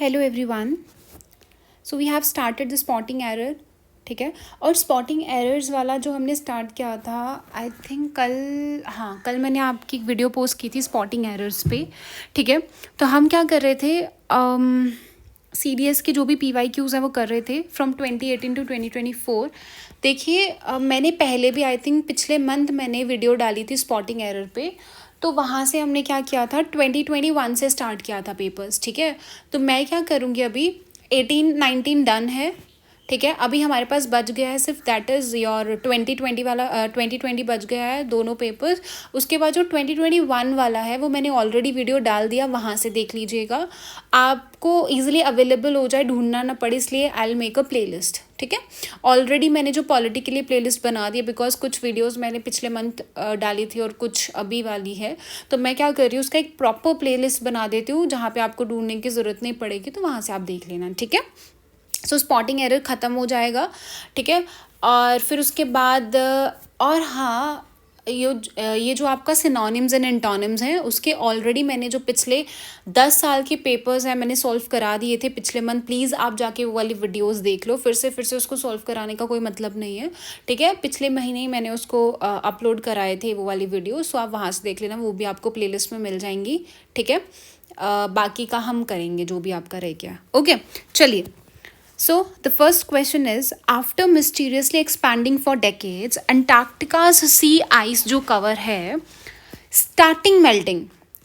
Hello everyone. So we have started the spotting error. ठीक है, और स्पॉटिंग एरर्स वाला जो हमने स्टार्ट किया था, आई थिंक कल मैंने आपकी एक वीडियो पोस्ट की थी स्पॉटिंग एरर्स पे। ठीक है, तो हम क्या कर रहे थे, CDS के जो भी PYQs हैं वो कर रहे थे फ्रॉम 2018 टू 2024। देखिए, मैंने पहले भी आई थिंक पिछले मंथ मैंने वीडियो डाली थी स्पॉटिंग एरर पे। तो वहाँ से हमने क्या किया था, 2021 से स्टार्ट किया था पेपर्स। ठीक है, तो मैं क्या करूँगी, अभी 18-19 डन है। ठीक है, अभी हमारे पास बच गया है सिर्फ दैट इज़ योर 2020 वाला, 2020 बच गया है दोनों पेपर्स। उसके बाद जो 2021 वाला है वो मैंने ऑलरेडी वीडियो डाल दिया, वहाँ से देख लीजिएगा, आपको ईजिली अवेलेबल हो जाए, ढूंढना ना पड़े, इसलिए I will make a play list. ठीक है, ऑलरेडी मैंने जो पॉलिटी के लिए प्ले लिस्ट बना दी है, बिकॉज कुछ वीडियोज़ मैंने पिछले मंथ डाली थी और कुछ अभी वाली है, तो मैं क्या कर रही हूँ, उसका एक प्रॉपर प्ले लिस्ट बना देती हूँ जहाँ पे आपको ढूंढने की ज़रूरत नहीं पड़ेगी, तो वहाँ से आप देख लेना। ठीक है, सो स्पॉटिंग एरर ख़त्म हो जाएगा। ठीक है, और फिर उसके बाद और हाँ, ये जो आपका सिनोनिम्स एंड एंटोनिम्स हैं, उसके ऑलरेडी मैंने जो पिछले 10 साल के पेपर्स हैं मैंने सॉल्व करा दिए थे पिछले मंथ। प्लीज़ आप जाके वो वाली वीडियोस देख लो, फिर से उसको सॉल्व कराने का कोई मतलब नहीं है। ठीक है, पिछले महीने ही मैंने उसको अपलोड कराए थे वो वाली वीडियो, सो आप वहाँ से देख लेना, वो भी आपको प्लेलिस्ट में मिल जाएंगी। ठीक है, बाकी का हम करेंगे जो भी आपका रह गया। ओके, चलिए। So, the first question is, after mysteriously expanding for decades, Antarctica's sea ice जो cover है, starting melting,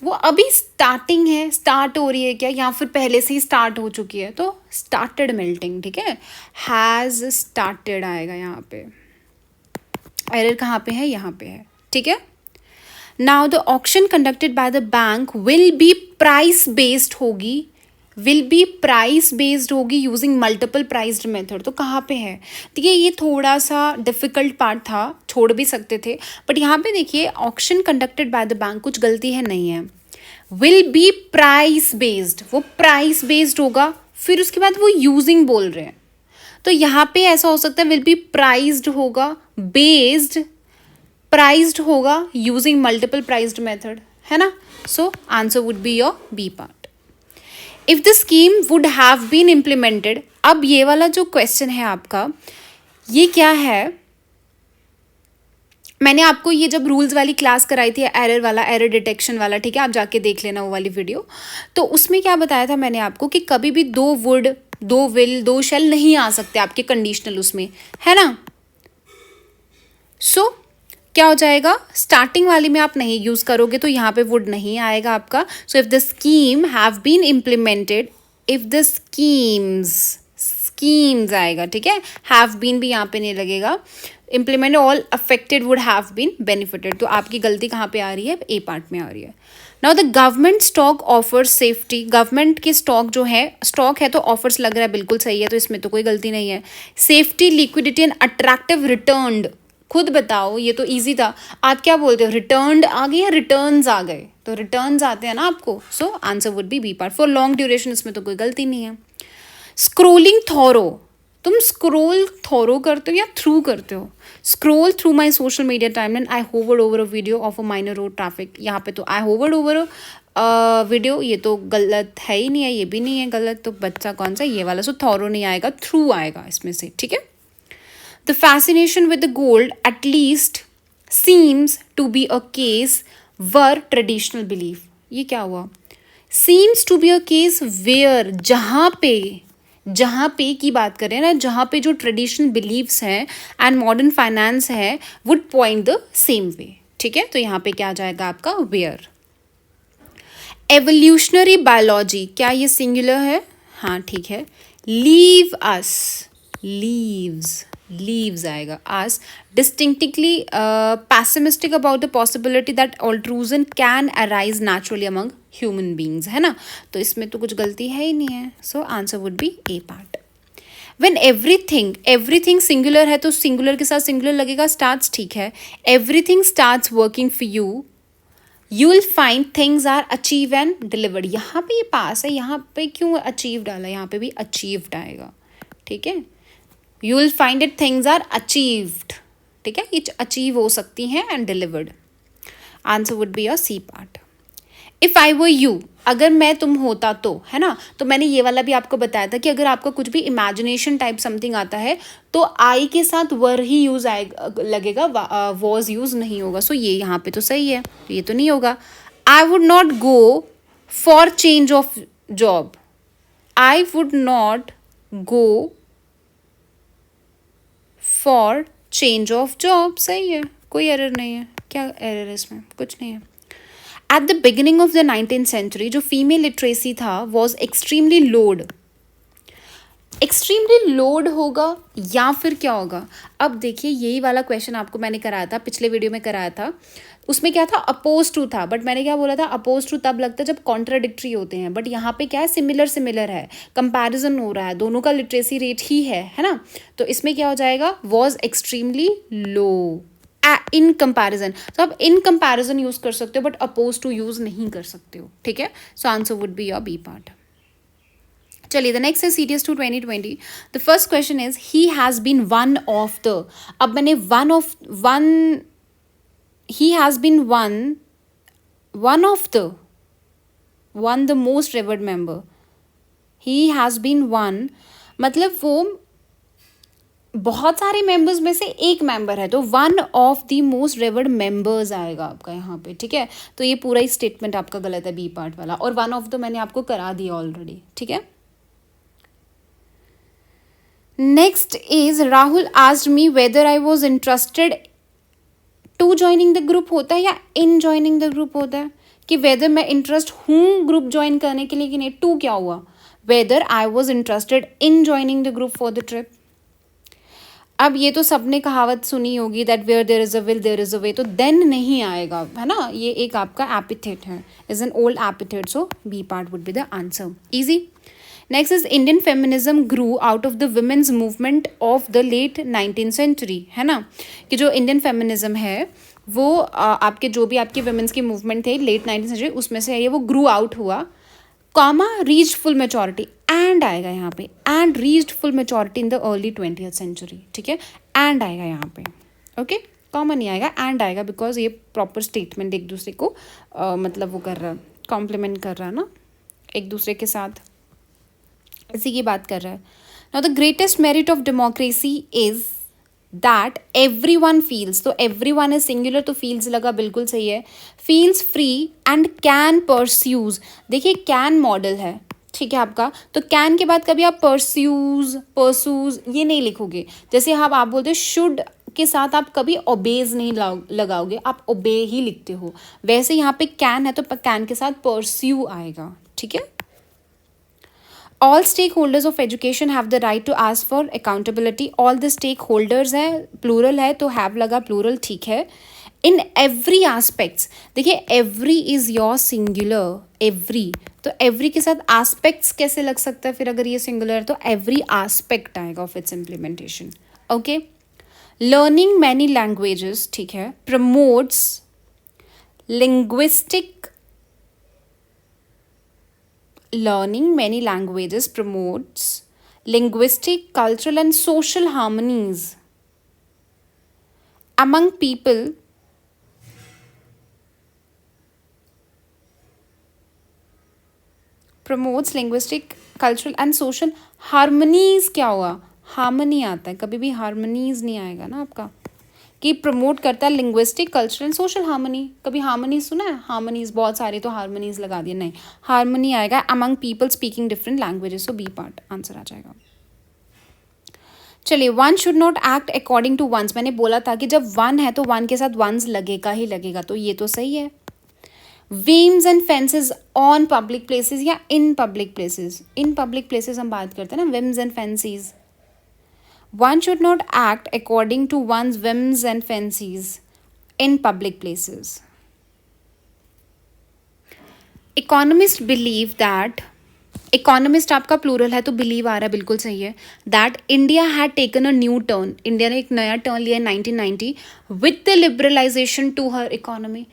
वो अभी starting है, start हो रही है क्या, या फिर पहले से ही start हो चुकी है? तो started melting। ठीक है, has started आएगा यहाँ पे, error कहाँ पे है, यहाँ पे है। ठीक है, now the auction conducted by the bank will be price based होगी, विल बी प्राइस बेस्ड होगी यूजिंग मल्टीपल प्राइज्ड मेथड। तो कहाँ पे है, देखिए ये थोड़ा सा डिफिकल्ट पार्ट था, छोड़ भी सकते थे, बट यहाँ पे देखिए auction conducted by the bank, कुछ गलती है नहीं है। विल बी प्राइस बेस्ड, वो प्राइस बेस्ड होगा, फिर उसके बाद वो यूजिंग बोल रहे हैं, तो यहाँ पे ऐसा हो सकता है विल बी प्राइज्ड होगा, बेस्ड प्राइज्ड होगा यूजिंग मल्टीपल प्राइज्ड मेथड, है ना। So answer would be your B part. If the scheme would have been implemented, अब ये वाला जो क्वेश्चन है आपका, ये क्या है, मैंने आपको ये जब रूल्स वाली क्लास कराई थी, एरर वाला, एरर डिटेक्शन वाला, ठीक है, आप जाके देख लेना वो वाली वीडियो। तो उसमें क्या बताया था मैंने आपको कि कभी भी 2 वुड, 2 विल, 2 शैल नहीं आ सकते आपके कंडीशनल उसमें, है ना। सो क्या हो जाएगा, स्टार्टिंग वाली में आप नहीं यूज़ करोगे तो यहाँ पे वुड नहीं आएगा आपका। So if the scheme have been implemented, if the schemes आएगा। ठीक है, हैव बीन भी यहाँ पे नहीं लगेगा, implement all affected would have been benefited. तो आपकी गलती कहाँ पे आ रही है, ए पार्ट में आ रही है। Now the government stock offers safety, government के स्टॉक जो है, स्टॉक है तो ऑफर्स लग रहा है, बिल्कुल सही है, तो इसमें तो कोई गलती नहीं है। Safety, liquidity and attractive return, खुद बताओ, ये तो इजी था, आप क्या बोलते हो, रिटर्न आ गए या रिटर्न्स आ गए, तो रिटर्न्स आते हैं ना आपको। So answer would be B part. For long duration, इसमें तो कोई गलती नहीं है। स्क्रोलिंग थोरो, तुम स्क्रोल थोरो करते हो या थ्रू करते हो, scroll through my social media timeline, I hovered over a video of a minor road traffic, यहाँ पे तो आई होवर्ड ओवर वीडियो, ये तो गलत है ही नहीं है, ये भी नहीं है गलत, तो बच्चा कौन सा, ये वाला। सो थोरो नहीं आएगा, थ्रू आएगा इसमें से। ठीक है, the fascination with the gold at least seems to be a case were traditional belief, ये क्या हुआ, seems to be a case where, जहाँ पे की बात करें ना, जहाँ पे जो ट्रेडिशनल बिलीव्स हैं एंड मॉडर्न फाइनेंस है would point the same way. ठीक है, तो यहाँ पे क्या आ जाएगा आपका वेयर। एवोल्यूशनरी बायोलॉजी, क्या ये सिंगुलर है, हाँ ठीक है। लीव अस, लीव्स आएगा। आस distinctly pessimistic about the possibility that altruism can arise naturally among human beings, है ना, तो इसमें तो कुछ गलती है ही नहीं है। So answer would B A part. When everything singular है तो सिंगुलर के साथ सिंगुलर लगेगा, स्टार्ट्स, ठीक है, everything starts working for you, you will find things are achieved and delivered, यहाँ पे ये पास है, यहाँ पे क्यों अचीव डाला, यहाँ पे भी अचीव्ड आएगा। ठीक है, you will find it things are achieved, ठीक है, ये अचीव हो सकती हैं, and delivered. Answer would be your C part. If I were you, अगर मैं तुम होता तो, है ना। तो मैंने ये वाला भी आपको बताया था कि अगर आपका कुछ भी इमेजिनेशन टाइप समथिंग आता है तो आई के साथ वर ही यूज आएगा, लगेगा, वॉज यूज नहीं होगा। सो ये यहाँ पे तो सही है, तो ये तो नहीं होगा। I would not go for change of job, I would not go for change of job, सही है, कोई एरर नहीं है। क्या एरर है इसमें, कुछ नहीं है। At the beginning of the 19th century जो फीमेल लिटरेसी था was extremely load, extremely load होगा या फिर क्या होगा। अब देखिए यही वाला क्वेश्चन आपको मैंने कराया था, पिछले वीडियो में कराया था। उसमें क्या था, अपोज टू था, बट मैंने क्या बोला था, अपोज टू तब लगता है जब कॉन्ट्राडिक्टरी होते हैं, बट यहाँ पे क्या है, सिमिलर सिमिलर है, कंपैरिजन हो रहा है, दोनों का लिटरेसी रेट ही है ना। तो इसमें क्या हो जाएगा, was extremely low in comparison. तो आप इन कंपैरिजन यूज कर सकते हो बट अपोज टू यूज नहीं कर सकते हो, ठीक है। So answer would be your B part. चलिए द नेक्स्ट है series 2 2020। The first question is he has been one of the, अब मैंने one he has been one of the most revered member, he has been one मतलब वो बहुत सारे members में से एक मेंबर है, तो one of the most reward members आएगा आपका यहाँ पे, ठीक है। तो ये पूरा ही स्टेटमेंट आपका गलत है, बी पार्ट वाला, और वन ऑफ द मैंने आपको करा दिया ऑलरेडी, ठीक है। Next is Rahul asked me whether I was interested to joining the group होता है या इन ज्वाइनिंग द ग्रुप होता है, कि वेदर मैं इंटरेस्ट हूँ ग्रुप ज्वाइन करने के लिए कि नहीं। टू क्या हुआ, whether I was interested in joining the group for the trip. अब ये तो सबने कहावत सुनी होगी that where there is a will there is a way, तो देन नहीं आएगा, है ना। ये एक आपका एपिथेट है, is an old epithet, so B part would be the answer, easy. Next is Indian feminism grew out of the women's movement of the late 19th century, है ना। कि जो इंडियन फेमिनिज्म है वो आपके जो भी आपके वुमेन्स की मूवमेंट थे लेट 19th सेंचुरी उसमें से है, ये वो ग्रू आउट हुआ, comma reached full maturity, and आएगा यहाँ पे, and reached full maturity in the early 20th century, ठीक है। एंड आएगा यहाँ पे, ओके, कॉमन नहीं आएगा, एंड आएगा, बिकॉज ये प्रॉपर स्टेटमेंट एक दूसरे को मतलब वो कर रहा है, कॉम्प्लीमेंट कर रहा है ना एक दूसरे के साथ, इसी की बात कर रहा है। Now the greatest merit of democracy is that every one feels, तो एवरी वन इज सिंगुलर, तो फील्स लगा, बिल्कुल सही है। Feels free and can pursues, देखिए कैन मॉडल है, ठीक है आपका, तो कैन के बाद कभी आप परसूज ये नहीं लिखोगे। जैसे आप बोलते शुड के साथ आप कभी ओबेज नहीं लगाओगे, आप ओबे ही लिखते हो, वैसे यहाँ पे कैन है तो कैन के साथ परस्यू आएगा, ठीक है। All stake holders of education have the right to ask for accountability, all the stake holders है, प्लूरल है तो हैव लगा, प्लूरल ठीक है। इन एवरी आस्पेक्ट्स, देखिए every is your singular, every, तो एवरी के साथ आस्पेक्ट्स कैसे लग सकता है फिर अगर ये सिंगुलर है, तो एवरी आस्पेक्ट आएगा of its implementation, okay. Learning many languages, ठीक है, promotes linguistic, learning many languages promotes linguistic, cultural and social harmonies among people, promotes linguistic, cultural and social harmonies, क्या हुआ, हार्मनी आता है, कभी भी हार्मनीज नहीं आएगा ना आपका, कि प्रमोट करता है linguistic, cultural and social harmony. कभी हार्मनी सुना है, हार्मनीज बहुत सारे, तो हार्मनीज लगा दिए, नहीं, हार्मनी आएगा among people speaking different languages, so B part answer आ जाएगा। चलिए, one should not act according to ones, मैंने बोला था कि जब वन है तो वन के साथ वंस लगेगा ही लगेगा, तो ये तो सही है। Whims and fancies on public places या in public places, in public places हम बात करते हैं ना, whims and fancies. One should not act according to one's whims and fancies in public places. Economists believe that, economist आपका plural है तो believe आ रहा है, बिल्कुल सही है, that India had taken a new turn, India ने एक नया टर्न लिया 1990 with the liberalization to her economy.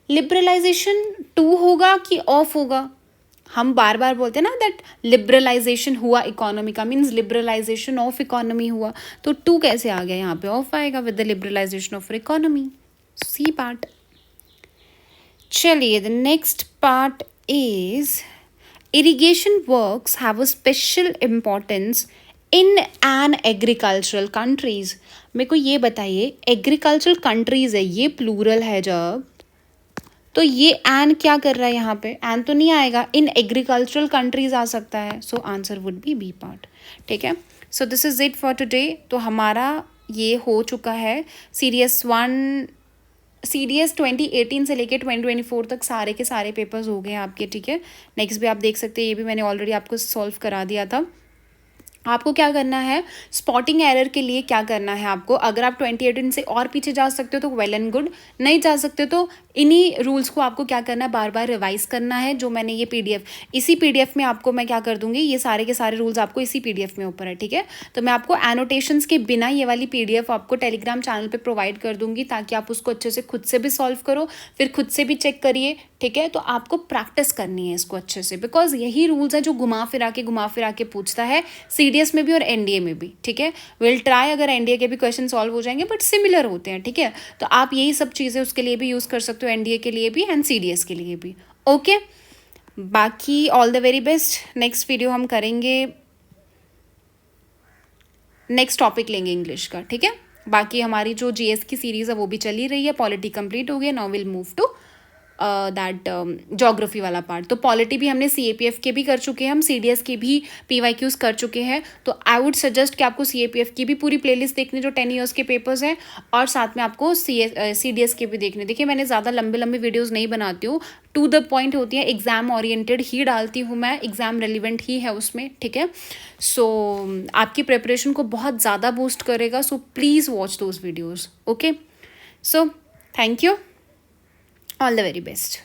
Liberalization to होगा कि ऑफ होगा, हम बार बार बोलते हैं ना दैट लिबरलाइजेशन हुआ इकोनॉमी का, मीन्स लिबरलाइजेशन ऑफ इकोनॉमी हुआ, तो टू कैसे आ गया यहाँ पे, ऑफ आएगा with the liberalization of economy, C part. चलिए, the next part is irrigation works have a special importance in an agricultural countries. मेरे को ये बताइए, एग्रीकल्चरल कंट्रीज है, ये प्लूरल है जब, तो ये एन क्या कर रहा है यहाँ पे? एन तो नहीं आएगा, इन एग्रीकल्चरल कंट्रीज आ सकता है, so answer would be B part. ठीक है, so this is it for today. तो हमारा ये हो चुका है सीरीज 1, सीरीज 2018 से लेके 2024 तक सारे के सारे पेपर्स हो गए हैं आपके। ठीक है, नेक्स्ट भी आप देख सकते हैं, ये भी मैंने ऑलरेडी आपको सॉल्व करा दिया था। आपको क्या करना है, स्पॉटिंग एरर के लिए क्या करना है आपको, अगर आप 2018 से और पीछे जा सकते हो तो वेल एंड गुड, नहीं जा सकते तो इन्हीं रूल्स को आपको क्या करना है, बार बार रिवाइज करना है। जो मैंने ये पीडीएफ, इसी पीडीएफ में आपको मैं क्या कर दूंगी, ये सारे के सारे रूल्स आपको इसी पीडीएफ में ऊपर है। ठीक है, तो मैं आपको एनोटेशंस के बिना ये वाली पीडीएफ आपको टेलीग्राम चैनल पे प्रोवाइड कर दूंगी, ताकि आप उसको अच्छे से खुद से भी सॉल्व करो, फिर खुद से भी चेक करिए। ठीक है, तो आपको प्रैक्टिस करनी है इसको अच्छे से, बिकॉज यही रूल्स है जो घुमा फिरा के पूछता है सीडीएस में भी और एनडीए में भी। ठीक है, विल ट्राई अगर एनडीए के भी क्वेश्चन सॉल्व हो जाएंगे, बट सिमिलर होते हैं। ठीक है, तो आप यही सब चीज़ें उसके लिए भी यूज़ कर सकते हो, एनडीए के लिए भी एंड सीडीएस के लिए भी। ओके, बाकी all the very best. Next video हम करेंगे, नेक्स्ट टॉपिक लेंगे इंग्लिश का। ठीक है, बाकी हमारी जो जीएस की सीरीज़ है वो भी चली रही है, पॉलिटी कंप्लीट हो गई, now will move to that geography वाला पार्ट। तो पॉलिटी भी हमने सीएपीएफ के भी कर चुके हैं, हम सीडीएस के भी पीवाईक्यूज कर चुके हैं। तो आई वुड सजेस्ट कि आपको सीएपीएफ की भी पूरी प्लेलिस्ट देखनी, जो 10 ईयर्स के पेपर्स हैं, और साथ में आपको सीडीएस के भी देखने। देखिए, मैंने ज़्यादा लंबे लंबे वीडियोज़ नहीं बनाती हूँ, टू द पॉइंट होती है, एग्जाम ओरिएंटेड ही डालती हूँ मैं, एग्जाम रेलिवेंट ही है उसमें। ठीक है, सो आपकी प्रिपरेशन को बहुत ज़्यादा बूस्ट करेगा, so please watch those videos. Okay, so thank you, all the very best.